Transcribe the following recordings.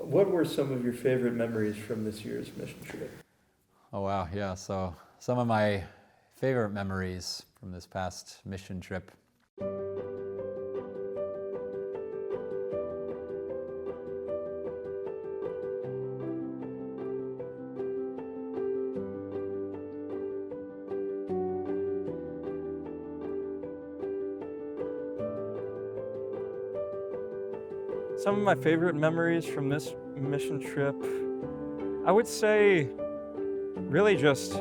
What were some of your favorite memories from this year's mission trip? Oh wow, yeah. So some of my favorite memories from this past mission trip. Some of my favorite memories from this mission trip, I would say really just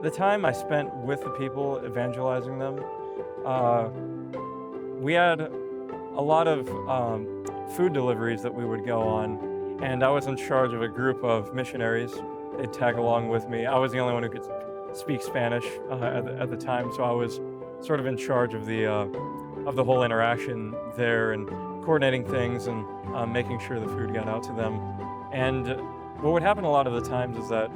the time I spent with the people evangelizing them. We had a lot of food deliveries that we would go on, and I was in charge of a group of missionaries. They'd tag along with me. I was the only one who could speak Spanish at the time, so I was sort of in charge of the whole interaction there and coordinating things and making sure the food got out to them. And what would happen a lot of the times is that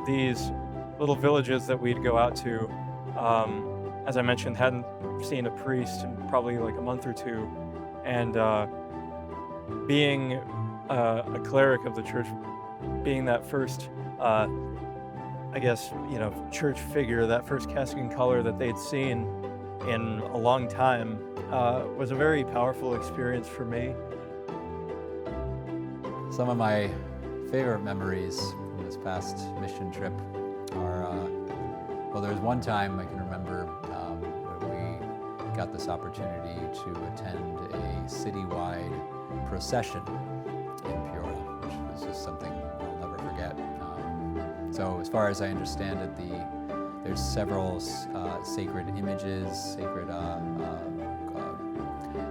these little villages that we'd go out to, as I mentioned, hadn't seen a priest in probably like a month or two. And being a cleric of the church, being that first, church figure, that first casting color that they'd seen in a long time, was a very powerful experience for me. Some of my favorite memories from this past mission trip are, well, there's one time I can remember where we got this opportunity to attend a citywide procession in Peru, which was just something I'll never forget. So as far as I understand it, there's several sacred images, sacred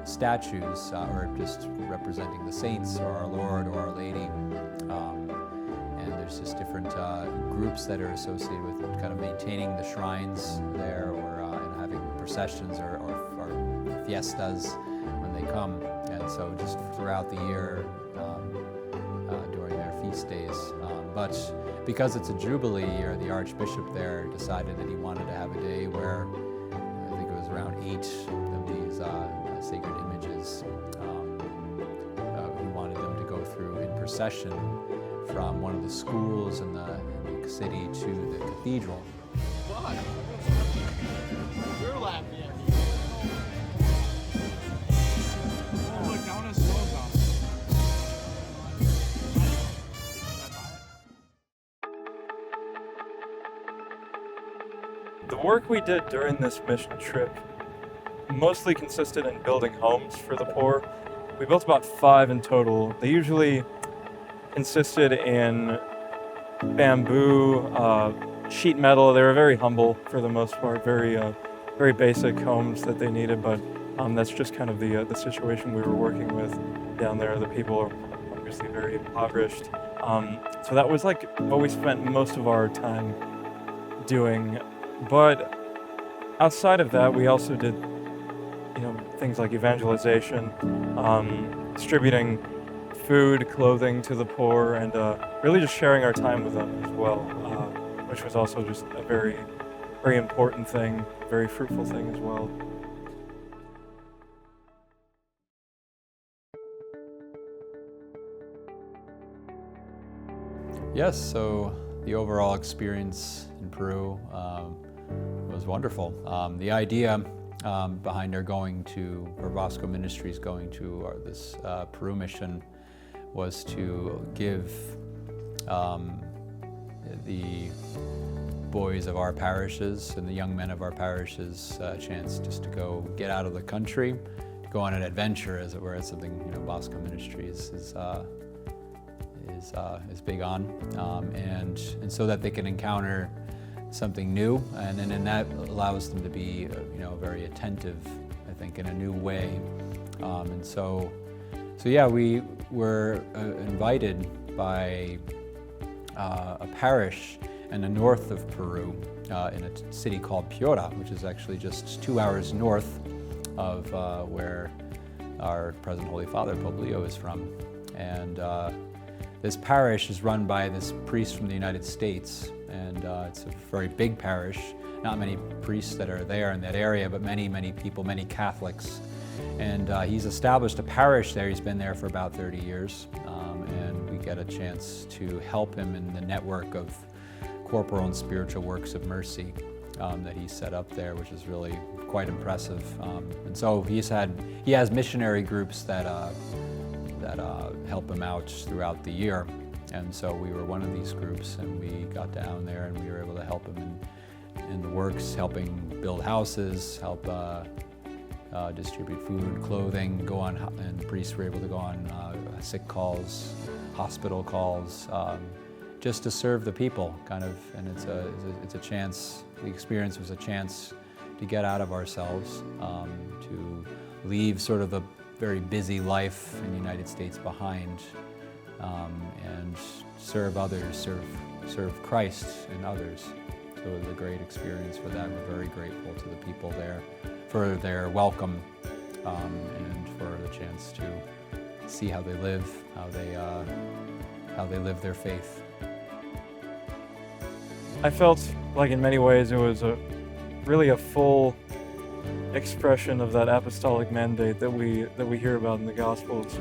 statues, or just representing the saints or our Lord or Our Lady. And there's just different groups that are associated with kind of maintaining the shrines there, or and having processions or fiestas when they come. And so just throughout the year, during their feast days. But because it's a Jubilee year, the Archbishop there decided that he wanted to have a day where I think it was around 8 of these sacred images. He wanted them to go through in procession from one of the schools in the city to the cathedral. You're laughing at me. Oh, look, I want to slow down. The work we did during this mission trip mostly consisted in building homes for the poor. We built about 5 in total. They usually consisted in bamboo, sheet metal. They were very humble for the most part, very basic homes that they needed, but that's just kind of the situation we were working with down there. The people are obviously very impoverished. So that was like what we spent most of our time doing. But outside of that, we also did, things like evangelization, distributing food, clothing to the poor, and really just sharing our time with them as well, which was also just a very, very important thing, very fruitful thing as well. Yes, so the overall experience in Peru was wonderful. The idea behind our Bosco Ministries going to this Peru mission was to give the boys of our parishes and the young men of our parishes a chance just to go get out of the country, to go on an adventure, as it were. It's something Bosco Ministries is big on, and so that they can encounter something new, and that allows them to be very attentive, I think, in a new way. And so yeah, we were invited by a parish in the north of Peru, in a city called Piura, which is actually just 2 hours north of where our present Holy Father, Pope Leo, is from. And this parish is run by this priest from the United States, and it's a very big parish. Not many priests that are there in that area, but many, many people, many Catholics. And he's established a parish there. He's been there for about 30 years. And we get a chance to help him in the network of corporal and spiritual works of mercy that he set up there, which is really quite impressive. And so he has missionary groups that help him out throughout the year. And so we were one of these groups, and we got down there and we were able to help him in the works, helping build houses, help distribute food, clothing, and priests were able to go on sick calls, hospital calls, just to serve the people, kind of. And it's a chance. The experience was a chance to get out of ourselves, to leave sort of a very busy life in the United States behind, and serve others, serve Christ and others. So it was a great experience for them. We're very grateful to the people there for their welcome, and for the chance to see how they live, how they live their faith. I felt like in many ways it was really a full expression of that apostolic mandate that we hear about in the Gospels,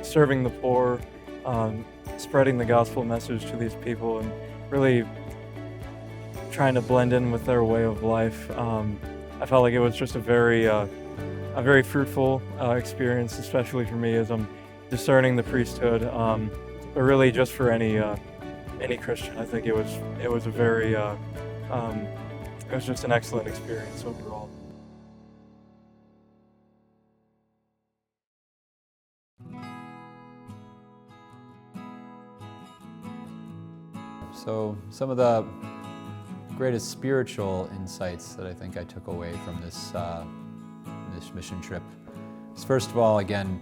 serving the poor, spreading the gospel message to these people, and really trying to blend in with their way of life. I felt like it was just a very fruitful experience, especially for me as I'm discerning the priesthood, but really just for any Christian. I think it was a very it was just an excellent experience overall. So some of the greatest spiritual insights that I think I took away from this mission trip is, first of all, again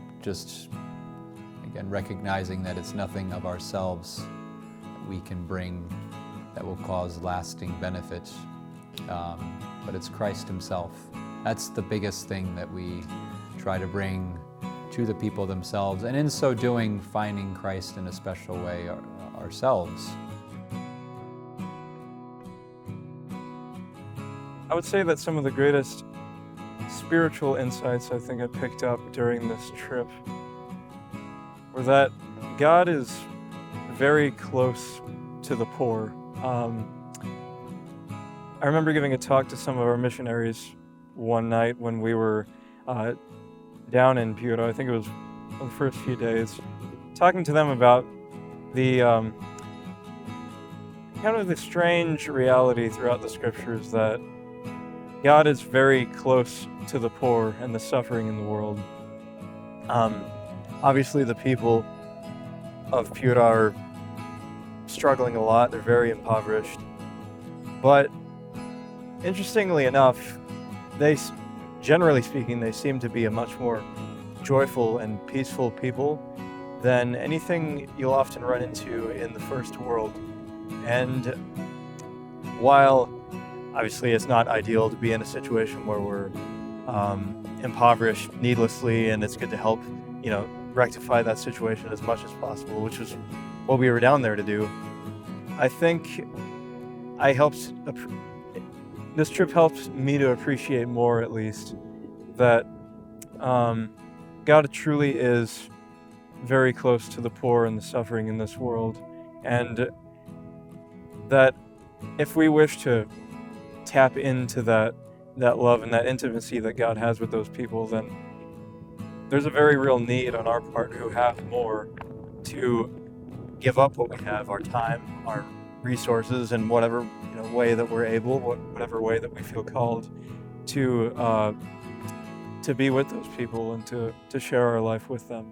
recognizing that it's nothing of ourselves that we can bring that will cause lasting benefit, but it's Christ himself. That's the biggest thing that we try to bring to the people themselves, and in so doing, finding Christ in a special way ourselves. I would say that some of the greatest spiritual insights I think I picked up during this trip were that God is very close to the poor. I remember giving a talk to some of our missionaries one night when we were down in Peru. I think it was the first few days, talking to them about the kind of the strange reality throughout the scriptures that God is very close to the poor and the suffering in the world. Obviously, the people of Peru are struggling a lot. They're very impoverished. But interestingly enough, generally speaking, they seem to be a much more joyful and peaceful people than anything you'll often run into in the first world. And while obviously it's not ideal to be in a situation where we're impoverished needlessly, and it's good to help, rectify that situation as much as possible, which is what we were down there to do. I think this trip helped me to appreciate more, at least, that God truly is very close to the poor and the suffering in this world, and that if we wish to tap into that love and that intimacy that God has with those people, then there's a very real need on our part who have more to give up what we have, our time, our resources, and whatever way that we're able, whatever way that we feel called to be with those people and to share our life with them.